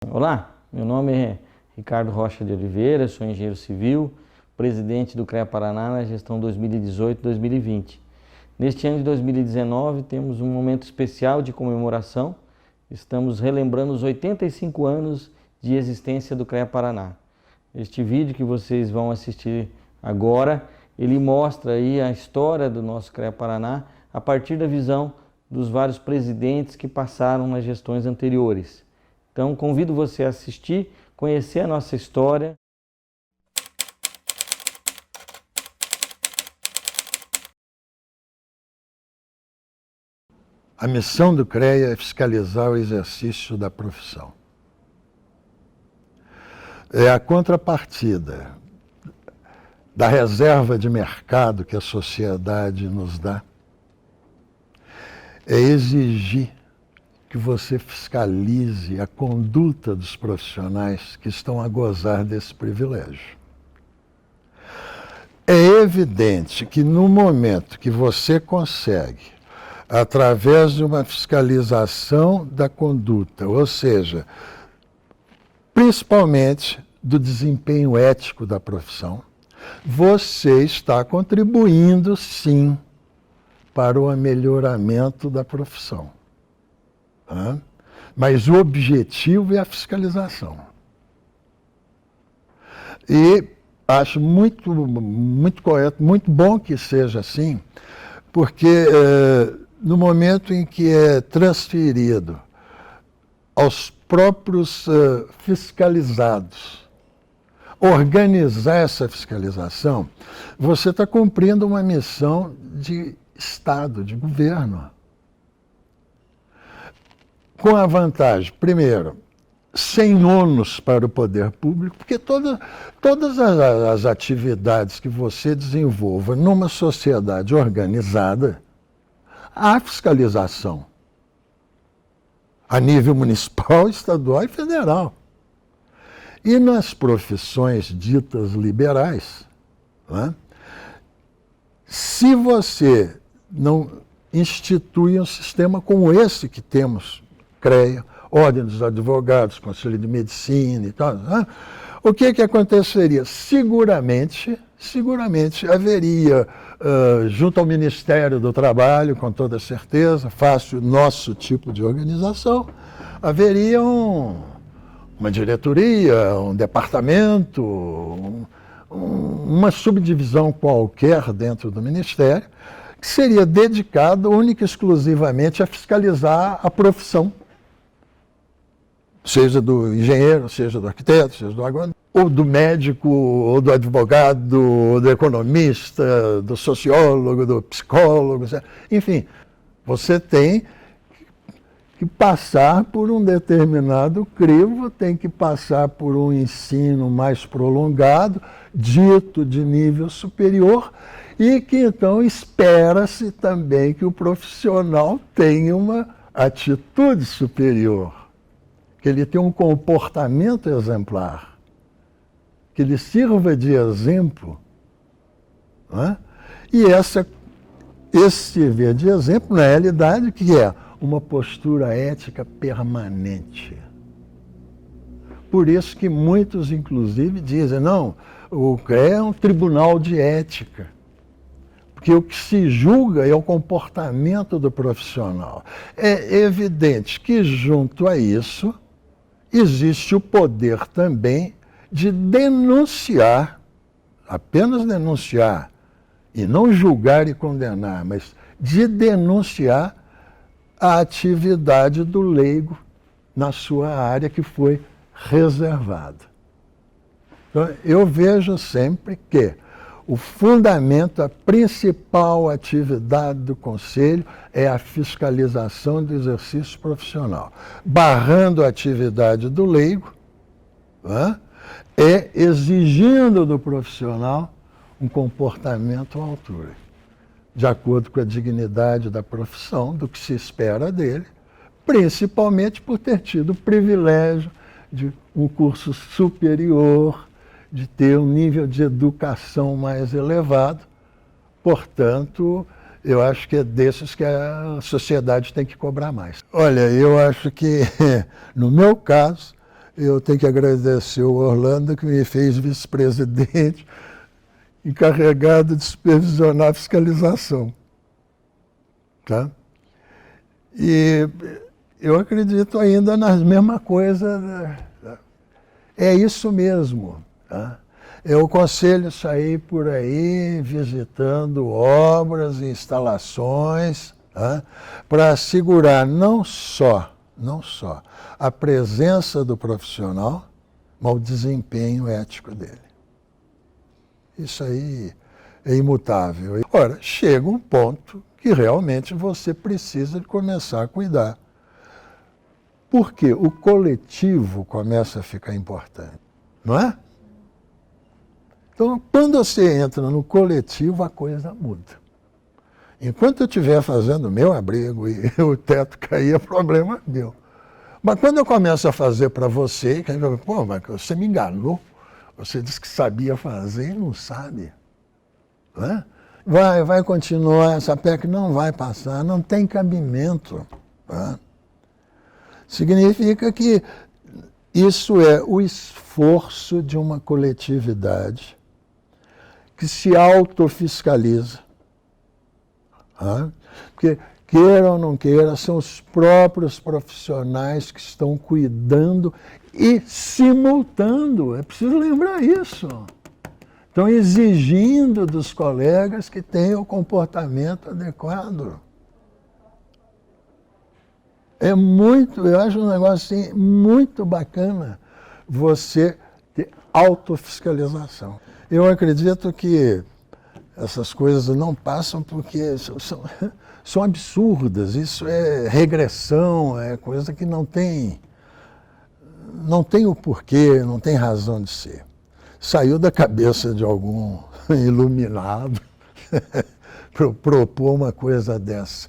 Olá, meu nome é Ricardo Rocha de Oliveira, sou engenheiro civil, presidente do CREA Paraná na gestão 2018-2020. Neste ano de 2019 temos um momento especial de comemoração, estamos relembrando os 85 anos de existência do CREA Paraná. Este vídeo que vocês vão assistir agora, ele mostra aí a história do nosso CREA Paraná a partir da visão dos vários presidentes que passaram nas gestões anteriores. Então, convido você a assistir, conhecer a nossa história. A missão do CREA é fiscalizar o exercício da profissão. É a contrapartida da reserva de mercado que a sociedade nos dá. É exigir que você fiscalize a conduta dos profissionais que estão a gozar desse privilégio. É evidente que no momento que você consegue, através de uma fiscalização da conduta, ou seja, principalmente do desempenho ético da profissão, você está contribuindo, sim, para o melhoramento da profissão. Mas o objetivo é a fiscalização. E acho muito correto, muito bom que seja assim, porque no momento em que é transferido aos próprios fiscalizados organizar essa fiscalização, você está cumprindo uma missão de Estado, de governo. Com a vantagem, primeiro, sem ônus para o poder público, porque todas as atividades que você desenvolva numa sociedade organizada, há fiscalização a nível municipal, estadual e federal. E nas profissões ditas liberais, se você não institui um sistema como esse que temos, CREA, Ordem dos Advogados, Conselho de Medicina e tal, o que aconteceria? Seguramente haveria, junto ao Ministério do Trabalho, com toda certeza, face o nosso tipo de organização, haveria uma diretoria, um departamento, uma subdivisão qualquer dentro do Ministério, que seria dedicado única e exclusivamente a fiscalizar a profissão, seja do engenheiro, seja do arquiteto, seja do agrônomo, ou do médico, ou do advogado, ou do economista, do sociólogo, do psicólogo, enfim, você tem que passar por um determinado crivo, tem que passar por um ensino mais prolongado, dito de nível superior, e que então espera-se também que o profissional tenha uma atitude superior, que ele tenha um comportamento exemplar, que ele sirva de exemplo. E esse servir de exemplo, na realidade, que é uma postura ética permanente. Por isso que muitos, inclusive, dizem, não, o CREA é um tribunal de ética, porque o que se julga é o comportamento do profissional. É evidente que, junto a isso, existe o poder também de denunciar, apenas denunciar, e não julgar e condenar, mas de denunciar a atividade do leigo na sua área que foi reservada. Então, eu vejo sempre que o fundamento, a principal atividade do Conselho é a fiscalização do exercício profissional. Barrando a atividade do leigo, é exigindo do profissional um comportamento à altura, de acordo com a dignidade da profissão, do que se espera dele, principalmente por ter tido o privilégio de um curso superior, de ter um nível de educação mais elevado. Portanto, eu acho que é desses que a sociedade tem que cobrar mais. Olha, eu acho que, no meu caso, eu tenho que agradecer o Orlando, que me fez vice-presidente encarregado de supervisionar a fiscalização. Tá? E eu acredito ainda na mesma coisa. É isso mesmo. Tá? Eu aconselho sair por aí visitando obras e instalações, tá? Para assegurar não só a presença do profissional, mas o desempenho ético dele. Isso aí é imutável. Ora, chega um ponto que realmente você precisa de começar a cuidar. Porque o coletivo começa a ficar importante, não é? Então, quando você entra no coletivo, a coisa muda. Enquanto eu estiver fazendo o meu abrigo e o teto cair, é problema meu. Mas quando eu começo a fazer para você, pô, mas você me enganou, você disse que sabia fazer e não sabe. Não é? Vai continuar, essa PEC não vai passar, não tem cabimento. Tá? Significa que isso é o esforço de uma coletividade que se autofiscaliza. Tá? Porque, queira ou não queira, são os próprios profissionais que estão cuidando e se multando. É preciso lembrar isso. Estão exigindo dos colegas que tenham o comportamento adequado. É muito, eu acho um negócio assim, muito bacana você ter autofiscalização. Eu acredito que essas coisas não passam porque são absurdas. Isso é regressão, é coisa que não tem o porquê, não tem razão de ser. Saiu da cabeça de algum iluminado propor uma coisa dessa.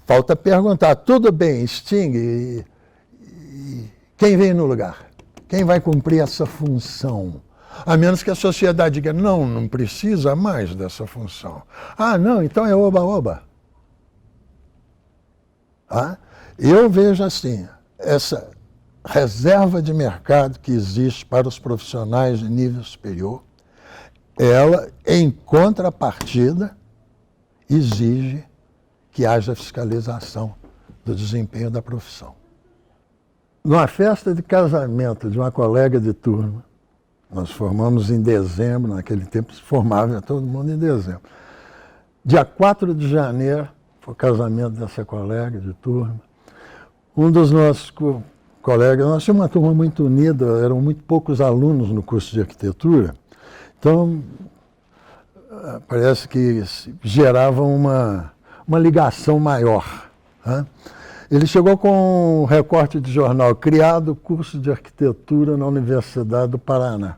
Falta perguntar, tudo bem, Sting, e quem vem no lugar? Quem vai cumprir essa função? A menos que a sociedade diga, não precisa mais dessa função. Ah, não, então é oba-oba. Ah? Eu vejo assim, essa reserva de mercado que existe para os profissionais de nível superior, ela, em contrapartida, exige que haja fiscalização do desempenho da profissão. Numa festa de casamento de uma colega de turma, nós formamos em dezembro, naquele tempo se formava todo mundo em dezembro. Dia 4 de janeiro, foi o casamento dessa colega de turma. Um dos nossos colegas, nós tínhamos uma turma muito unida, eram muito poucos alunos no curso de arquitetura, então parece que gerava uma ligação maior. Né? Ele chegou com um recorte de jornal, criado curso de arquitetura na Universidade do Paraná.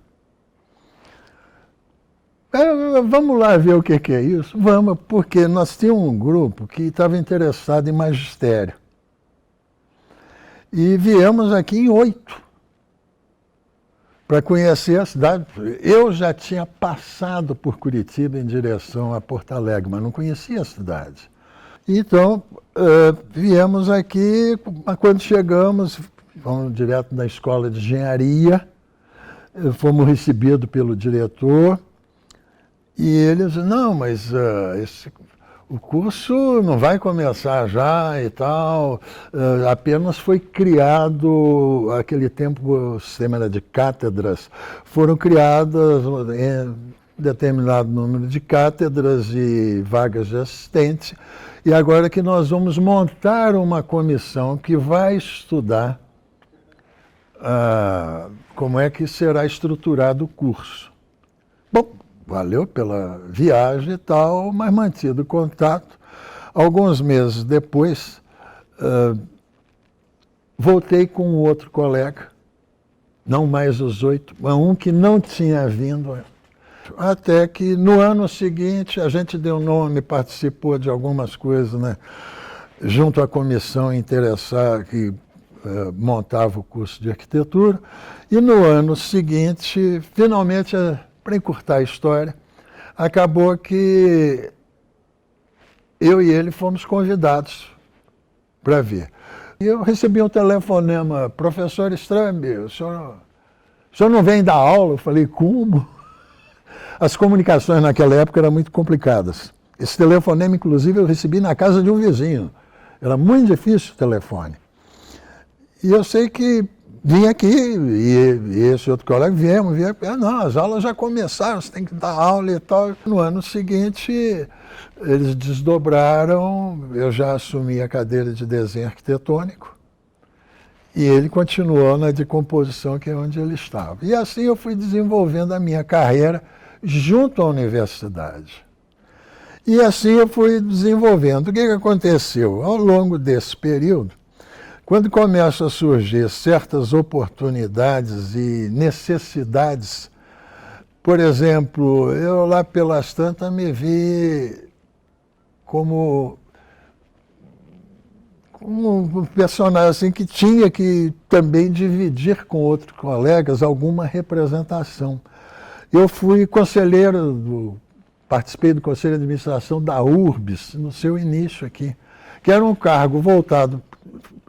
Vamos lá ver o que é isso? Vamos, porque nós tínhamos um grupo que estava interessado em magistério. E viemos aqui em 8 para conhecer a cidade. Eu já tinha passado por Curitiba em direção a Porto Alegre, mas não conhecia a cidade. Então, viemos aqui, quando chegamos, fomos direto da escola de engenharia, fomos recebidos pelo diretor, e ele disse, não, mas o curso não vai começar já e tal, apenas foi criado, aquele tempo o sistema era de cátedras, foram criadas determinado número de cátedras e vagas de assistente, e agora que nós vamos montar uma comissão que vai estudar como é que será estruturado o curso. Bom, valeu pela viagem e tal, mas mantido contato. Alguns meses depois, voltei com outro colega, não mais os 8, mas um que não tinha vindo. Até que no ano seguinte a gente deu nome, participou de algumas coisas, né, junto à comissão interessada que montava o curso de arquitetura. E no ano seguinte, finalmente, para encurtar a história, acabou que eu e ele fomos convidados para vir. E eu recebi um telefonema: professor Strambi, o senhor não vem dar aula? Eu falei: como? As comunicações naquela época eram muito complicadas. Esse telefonema, inclusive, eu recebi na casa de um vizinho. Era muito difícil o telefone. E eu sei que vim aqui, e esse outro colega viemos. Não, as aulas já começaram, você tem que dar aula e tal. No ano seguinte, eles desdobraram, eu já assumi a cadeira de desenho arquitetônico, e ele continuou na de composição, que é onde ele estava. E assim eu fui desenvolvendo a minha carreira junto à universidade. E assim eu fui desenvolvendo. O que aconteceu? Ao longo desse período, quando começam a surgir certas oportunidades e necessidades, por exemplo, eu lá pelas tantas me vi como um personagem assim, que tinha que também dividir com outros colegas alguma representação. Eu fui conselheiro, participei do Conselho de Administração da URBS, no seu início aqui, que era um cargo voltado,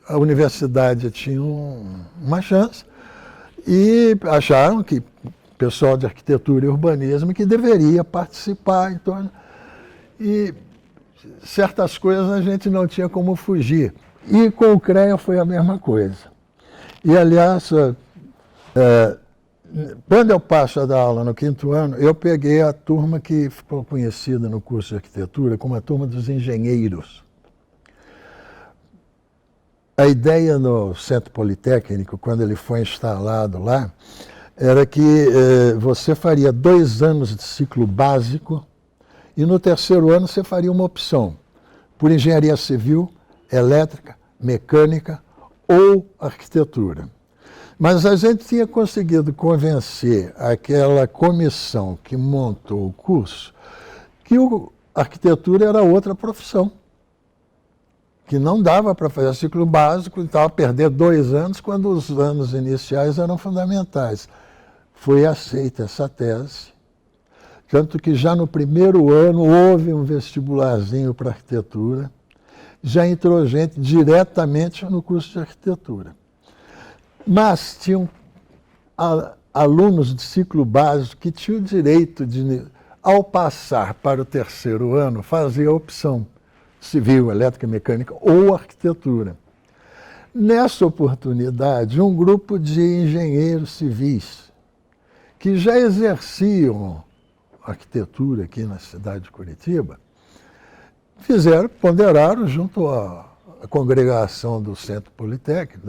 a universidade tinha uma chance, e acharam que o pessoal de arquitetura e urbanismo que deveria participar. Então, e certas coisas a gente não tinha como fugir. E com o CREA foi a mesma coisa. E, aliás, quando eu passo a dar aula no 5º ano, eu peguei a turma que ficou conhecida no curso de arquitetura como a turma dos engenheiros. A ideia no Centro Politécnico, quando ele foi instalado lá, era que você faria 2 anos de ciclo básico e no 3º ano você faria uma opção por engenharia civil, elétrica, mecânica ou arquitetura. Mas a gente tinha conseguido convencer aquela comissão que montou o curso que a arquitetura era outra profissão, que não dava para fazer ciclo básico, então perder 2 anos quando os anos iniciais eram fundamentais. Foi aceita essa tese, tanto que já no 1º ano houve um vestibularzinho para arquitetura, já entrou gente diretamente no curso de arquitetura. Mas tinham alunos de ciclo básico que tinham o direito de, ao passar para o 3º ano, fazer a opção civil, elétrica, mecânica ou arquitetura. Nessa oportunidade, um grupo de engenheiros civis que já exerciam arquitetura aqui na cidade de Curitiba, ponderaram junto à congregação do Centro Politécnico,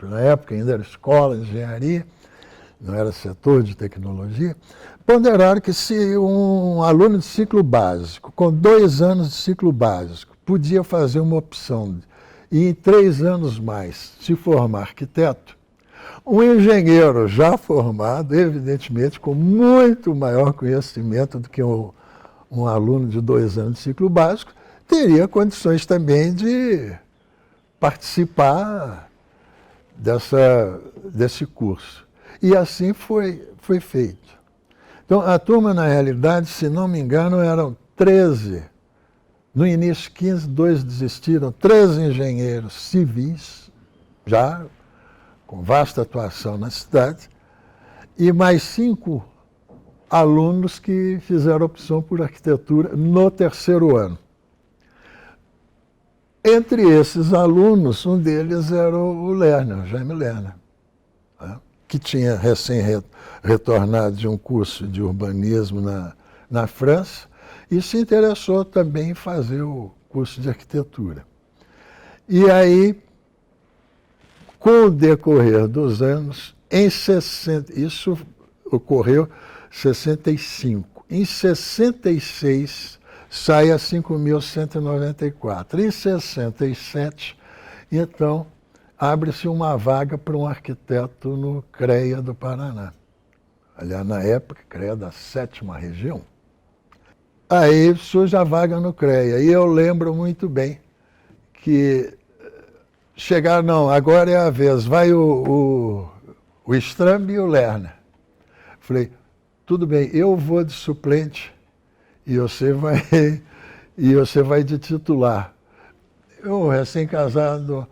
na época ainda era escola de engenharia, não era setor de tecnologia, ponderaram que se um aluno de ciclo básico, com 2 anos de ciclo básico, podia fazer uma opção e em 3 anos mais se formar arquiteto, um engenheiro já formado, evidentemente com muito maior conhecimento do que um aluno de 2 anos de ciclo básico, teria condições também de participar desse curso. E assim foi feito. Então, a turma, na realidade, se não me engano, eram 13. No início, 15, 2 desistiram, 13 engenheiros civis, já com vasta atuação na cidade, e mais 5 alunos que fizeram opção por arquitetura no 3º ano. Entre esses alunos, um deles era o Lerner, o Jaime Lerner, né, que tinha recém-retornado de um curso de urbanismo na França e se interessou também em fazer o curso de arquitetura. E aí, com o decorrer dos anos, isso ocorreu em 65. Em 66, sai a 5.194. Em 67, então, abre-se uma vaga para um arquiteto no CREA do Paraná. Aliás, na época, CREA da 7ª região. Aí surge a vaga no CREA. E eu lembro muito bem que chegaram, não, agora é a vez, vai o Strambi e o Lerner. Falei, tudo bem, eu vou de suplente e você vai de titular. Eu, recém-casado,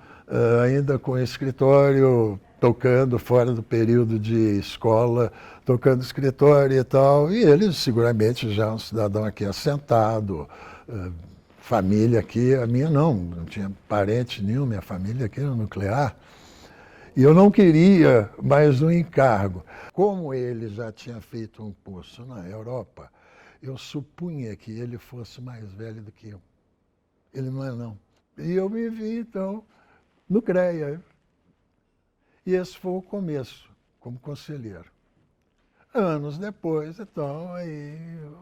ainda com escritório, tocando fora do período de escola, tocando escritório e tal, e ele seguramente já um cidadão aqui assentado, família aqui, a minha não tinha parente nenhum, minha família aqui era nuclear, e eu não queria mais um encargo. Como ele já tinha feito um curso na Europa, eu supunha que ele fosse mais velho do que eu. Ele não é, não. E eu me vi, então, no CREA. E esse foi o começo, como conselheiro. Anos depois, então, aí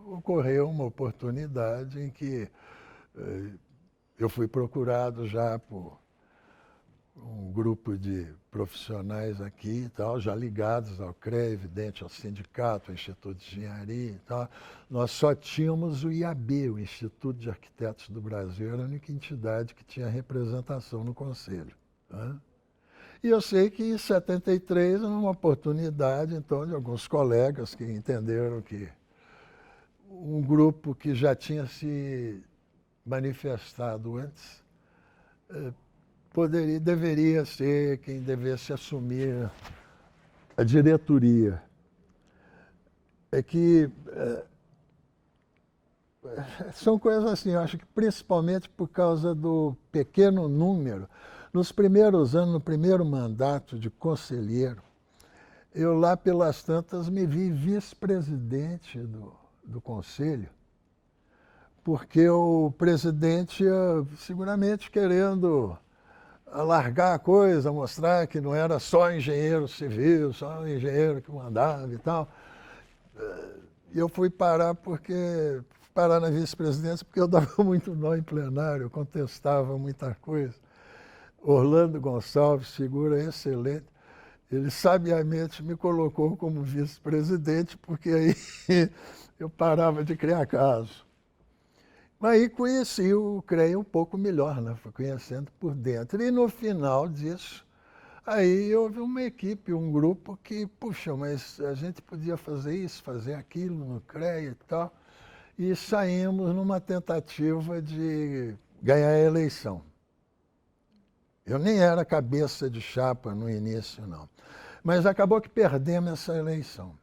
ocorreu uma oportunidade em que eu fui procurado já por um grupo de profissionais aqui e tal, já ligados ao CREA, evidente, ao sindicato, ao Instituto de Engenharia e tal. Nós só tínhamos o IAB, o Instituto de Arquitetos do Brasil, era a única entidade que tinha representação no Conselho. Né? E eu sei que em 73 era uma oportunidade, então, de alguns colegas que entenderam que um grupo que já tinha se manifestado antes deveria ser quem devesse assumir a diretoria. É que são coisas assim, eu acho que principalmente por causa do pequeno número. Nos primeiros anos, no primeiro mandato de conselheiro, eu lá pelas tantas me vi vice-presidente do conselho, porque o presidente seguramente querendo alargar a coisa, mostrar que não era só engenheiro civil, só engenheiro que mandava e tal. E eu fui parar na vice-presidência porque eu dava muito nó em plenário, eu contestava muita coisa. Orlando Gonçalves, figura excelente, ele sabiamente me colocou como vice-presidente porque aí eu parava de criar caso. Aí conheci o CREA um pouco melhor, né? Fui conhecendo por dentro. E no final disso, aí houve uma equipe, um grupo que, puxa, mas a gente podia fazer isso, fazer aquilo no CREA e tal. E saímos numa tentativa de ganhar a eleição. Eu nem era cabeça de chapa no início, não. Mas acabou que perdemos essa eleição.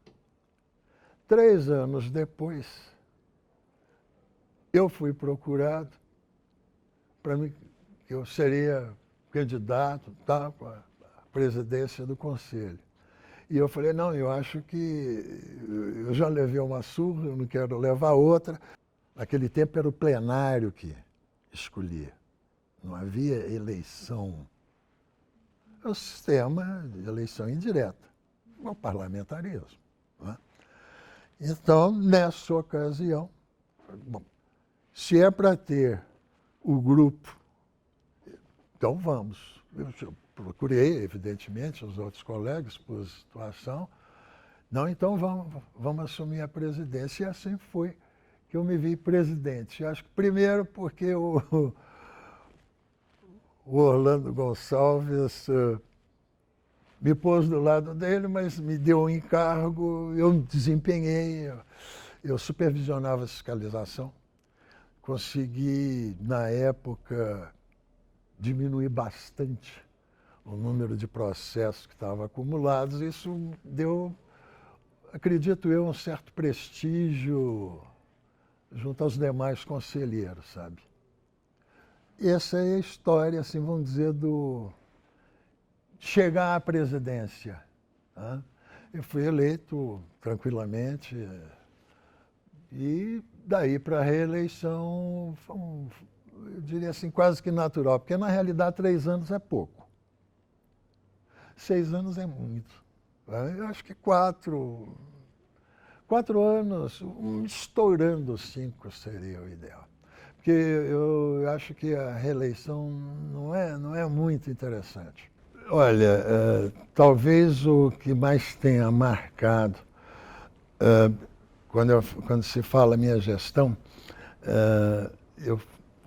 3 anos depois, eu fui procurado para mim, que eu seria candidato para a presidência do conselho. E eu falei, não, eu acho que eu já levei uma surra, eu não quero levar outra. Naquele tempo era o plenário que escolhia, não havia eleição. É o sistema de eleição indireta, o parlamentarismo. Né? Então, nessa ocasião, bom, se é para ter o grupo, então vamos. Eu procurei, evidentemente, os outros colegas por situação. Não, então vamos assumir a presidência. E assim foi que eu me vi presidente. Acho que primeiro porque o Orlando Gonçalves me pôs do lado dele, mas me deu um encargo, eu desempenhei, eu supervisionava a fiscalização. Consegui, na época, diminuir bastante o número de processos que estavam acumulados. Isso deu, acredito eu, um certo prestígio junto aos demais conselheiros, sabe? Essa é a história, assim, vamos dizer, do chegar à presidência. Tá? Eu fui eleito tranquilamente e daí para a reeleição, eu diria assim, quase que natural, porque na realidade 3 anos é pouco. 6 anos é muito. Eu acho que 4 anos, estourando 5 seria o ideal. Porque eu acho que a reeleição não é muito interessante. Olha, talvez o que mais tenha marcado, quando se fala minha gestão, eu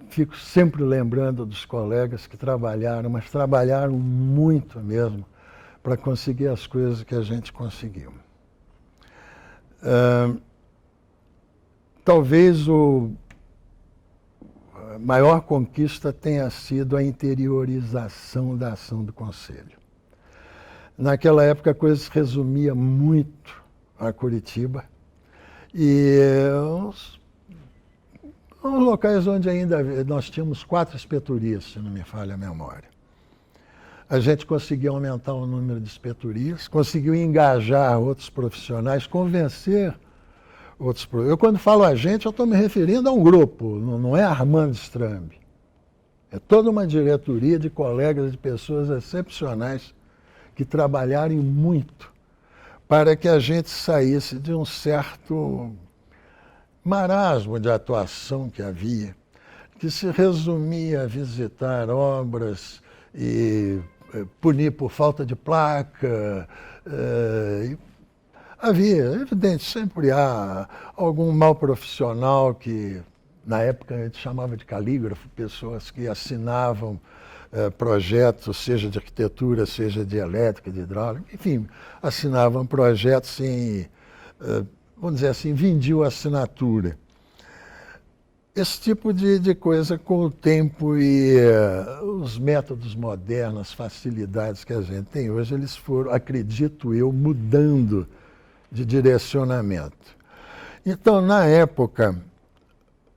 fico sempre lembrando dos colegas que trabalharam, mas trabalharam muito mesmo para conseguir as coisas que a gente conseguiu. Talvez maior conquista tenha sido a interiorização da ação do Conselho. Naquela época a coisa se resumia muito a Curitiba e os locais onde ainda nós tínhamos 4 inspetorias, se não me falha a memória. A gente conseguiu aumentar o número de inspetorias, conseguiu engajar outros profissionais, convencer outros profissionais. Eu, quando falo a gente, eu estou me referindo a um grupo, não é Armando Strambi. É toda uma diretoria de colegas, de pessoas excepcionais que trabalharam muito para que a gente saísse de um certo marasmo de atuação que havia, que se resumia a visitar obras e punir por falta de placa. Havia, evidente, sempre há algum mal profissional que, na época, a gente chamava de calígrafo, pessoas que assinavam projetos, seja de arquitetura, seja de elétrica, de hidráulica, enfim, assinavam projetos sem, vamos dizer assim, vendiam assinatura. Esse tipo de coisa, com o tempo e os métodos modernos, as facilidades que a gente tem hoje, eles foram, acredito eu, mudando de direcionamento. Então, na época,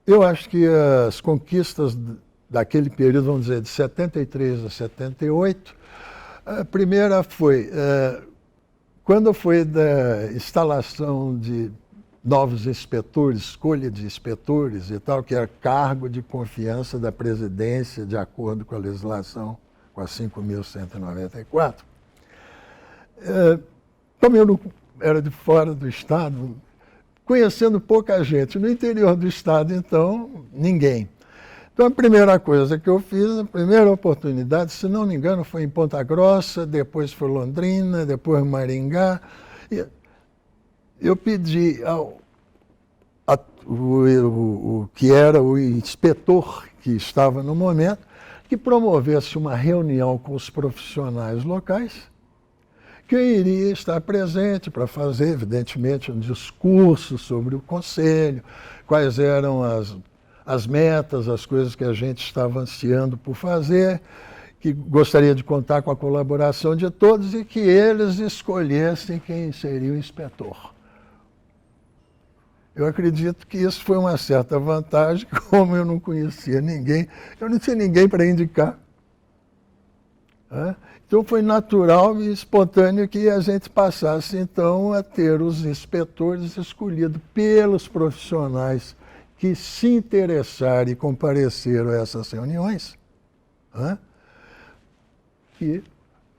eu acho que as conquistas daquele período, vamos dizer, de 73 a 78, a primeira foi, quando foi da instalação de novos inspetores, escolha de inspetores e tal, que era cargo de confiança da presidência, de acordo com a legislação, com a 5.194. Como eu não era de fora do Estado, conhecendo pouca gente. No interior do Estado, então, ninguém. Então, a primeira coisa que eu fiz, a primeira oportunidade, se não me engano, foi em Ponta Grossa, depois foi Londrina, depois Maringá. Eu pedi o que era o inspetor que estava no momento, que promovesse uma reunião com os profissionais locais, que eu iria estar presente para fazer, evidentemente, um discurso sobre o Conselho, quais eram as metas, as coisas que a gente estava ansiando por fazer, que gostaria de contar com a colaboração de todos e que eles escolhessem quem seria o inspetor. Eu acredito que isso foi uma certa vantagem, como eu não conhecia ninguém, eu não tinha ninguém para indicar. Então foi natural e espontâneo que a gente passasse, então, a ter os inspetores escolhidos pelos profissionais que se interessaram e compareceram a essas reuniões. E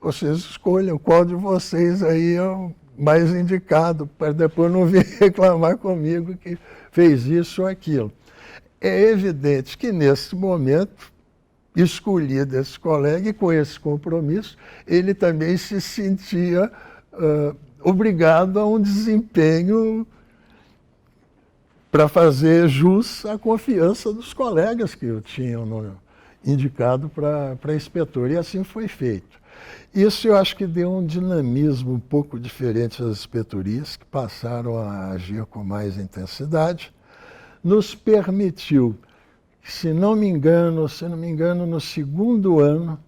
vocês escolham qual de vocês aí é o mais indicado, para depois não vir reclamar comigo que fez isso ou aquilo. É evidente que, nesse momento, escolhido esse colega e com esse compromisso, ele também se sentia obrigado a um desempenho para fazer jus à confiança dos colegas que eu tinha indicado para inspetor. E assim foi feito. Isso eu acho que deu um dinamismo um pouco diferente às inspetorias, que passaram a agir com mais intensidade, nos permitiu, se não me engano, no segundo ano,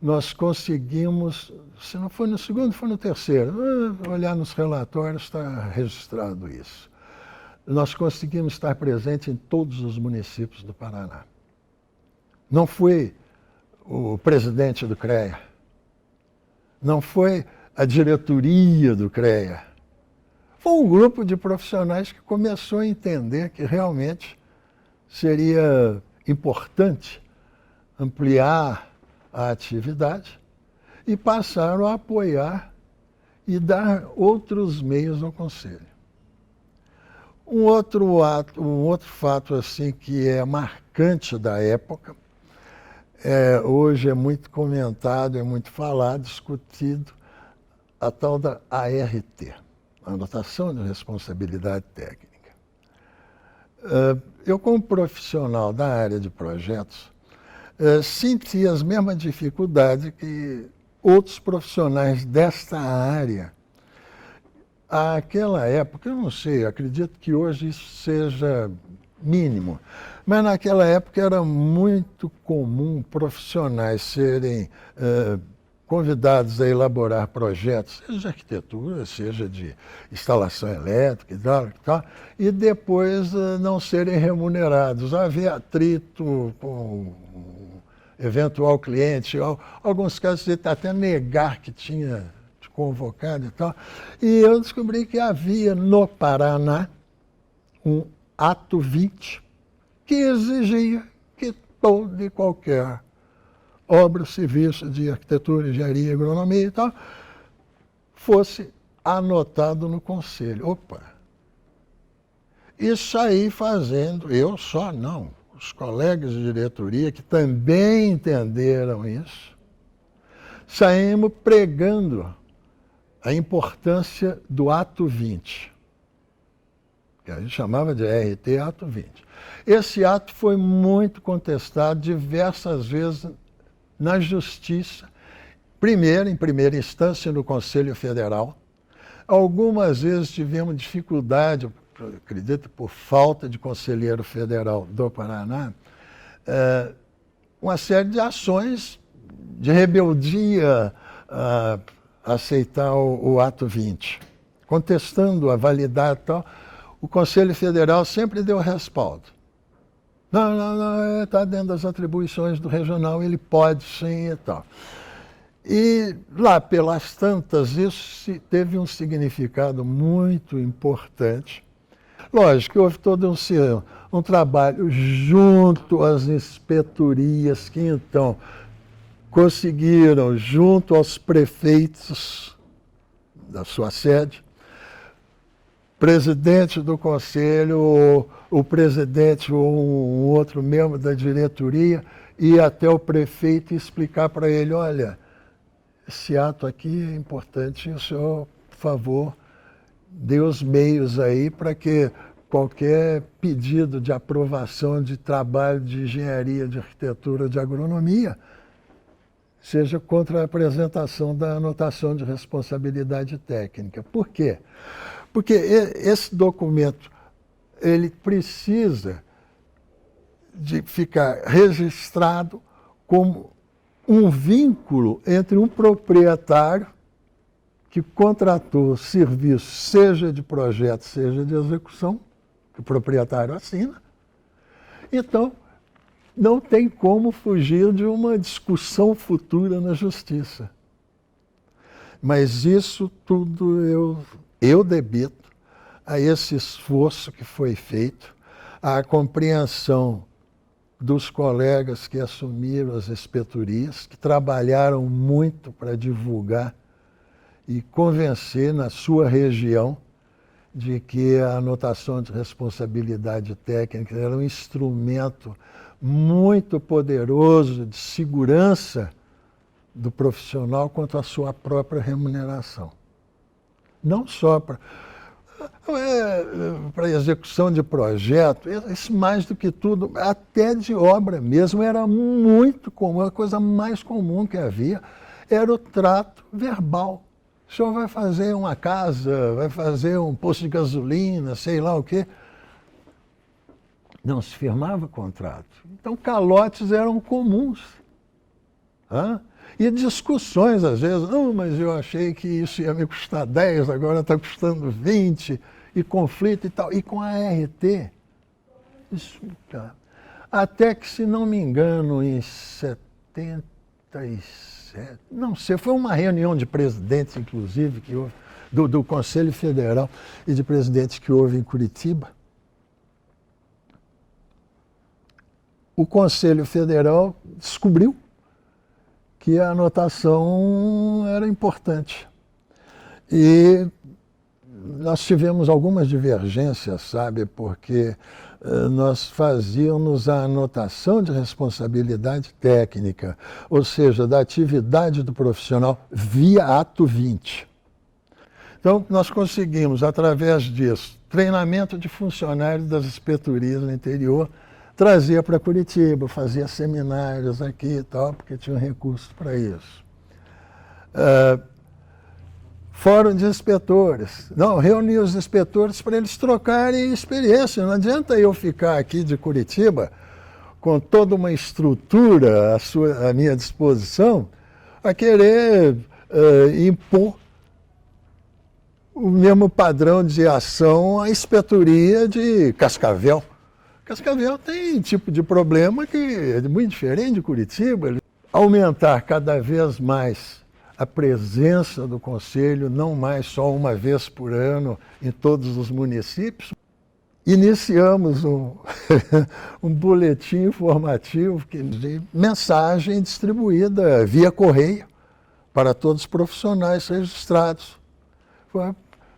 nós conseguimos, se não foi no segundo, foi no terceiro, olhar nos relatórios, está registrado isso. Nós conseguimos estar presentes em todos os municípios do Paraná. Não foi o presidente do CREA, não foi a diretoria do CREA, foi um grupo de profissionais que começou a entender que realmente seria importante ampliar a atividade e passaram a apoiar e dar outros meios ao Conselho. Um outro fato assim que é marcante da época, hoje é muito comentado, é muito falado, discutido, a tal da ART, Anotação de Responsabilidade Técnica. Eu, como profissional da área de projetos, senti as mesmas dificuldades que outros profissionais desta área. Àquela época, eu não sei, acredito que hoje isso seja mínimo. Mas naquela época era muito comum profissionais serem convidados a elaborar projetos, seja de arquitetura, seja de instalação elétrica e tal, e depois não serem remunerados. Havia atrito com o eventual cliente, alguns casos até negar que tinha convocado e tal. E eu descobri que havia no Paraná um ato 20 que exigia que todo e qualquer obra, serviço de arquitetura, engenharia, agronomia e tal, fosse anotado no conselho. Opa! E saí fazendo, eu só não, os colegas de diretoria que também entenderam isso, saímos pregando a importância do ato 20, que a gente chamava de RT Ato 20. Esse ato foi muito contestado diversas vezes na Justiça, primeiro, em primeira instância, no Conselho Federal. Algumas vezes tivemos dificuldade, acredito, por falta de conselheiro federal do Paraná, uma série de ações de rebeldia a aceitar o Ato 20, contestando a validade e tal. O Conselho Federal sempre deu respaldo. Não, está dentro das atribuições do regional, ele pode sim e tal. E lá pelas tantas, isso teve um significado muito importante. Lógico que houve todo um trabalho junto às inspetorias que então conseguiram, junto aos prefeitos da sua sede, presidente do conselho, o presidente ou um outro membro da diretoria, ir até o prefeito e explicar para ele, olha, esse ato aqui é importante, o senhor, por favor, dê os meios aí para que qualquer pedido de aprovação de trabalho de engenharia, de arquitetura, de agronomia, seja contra a apresentação da anotação de responsabilidade técnica. Por quê? Porque esse documento, ele precisa de ficar registrado como um vínculo entre um proprietário que contratou serviço, seja de projeto, seja de execução, que o proprietário assina. Então, não tem como fugir de uma discussão futura na justiça. Mas isso tudo eu debito a esse esforço que foi feito, à compreensão dos colegas que assumiram as inspetorias, que trabalharam muito para divulgar e convencer na sua região de que a anotação de responsabilidade técnica era um instrumento muito poderoso de segurança do profissional quanto à sua própria remuneração. Não só para execução de projeto, isso mais do que tudo, até de obra mesmo, era muito comum, a coisa mais comum que havia era o trato verbal. O senhor vai fazer uma casa, vai fazer um posto de gasolina, sei lá o quê. Não se firmava contrato. Então, calotes eram comuns. E discussões, às vezes, não, mas eu achei que isso ia me custar 10, agora está custando 20, e conflito e tal. E com a ART, isso, até que, se não me engano, em 77, não sei, foi uma reunião de presidentes, inclusive, que houve, do Conselho Federal e de presidentes que houve em Curitiba. O Conselho Federal descobriu que a anotação era importante. E nós tivemos algumas divergências, sabe, porque nós fazíamos a anotação de responsabilidade técnica, ou seja, da atividade do profissional via Ato 20. Então, nós conseguimos, através disso, treinamento de funcionários das inspetorias no interior, trazia para Curitiba, fazia seminários aqui e tal, porque tinha recursos para isso. fórum de inspetores. Não, reunir os inspetores para eles trocarem experiência. Não adianta eu ficar aqui de Curitiba com toda uma estrutura à minha disposição a querer impor o mesmo padrão de ação à inspetoria de Cascavel. Cascavel tem tipo de problema que é muito diferente de Curitiba. Aumentar cada vez mais a presença do Conselho, não mais só uma vez por ano em todos os municípios. Iniciamos um boletim informativo de mensagem distribuída via correio para todos os profissionais registrados. Foi a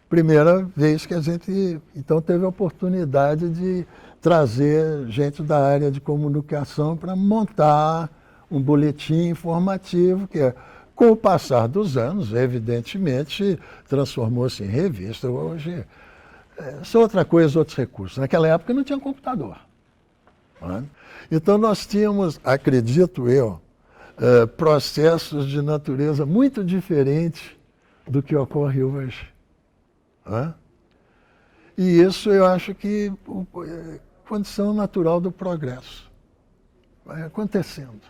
primeira vez que a gente, então, teve a oportunidade de trazer gente da área de comunicação para montar um boletim informativo que, com o passar dos anos, evidentemente, transformou-se em revista. Hoje, isso é outra coisa, outros recursos. Naquela época não tinha computador. Né? Então nós tínhamos, acredito eu, processos de natureza muito diferente do que ocorre hoje. Né? E isso eu acho que é condição natural do progresso. Vai acontecendo.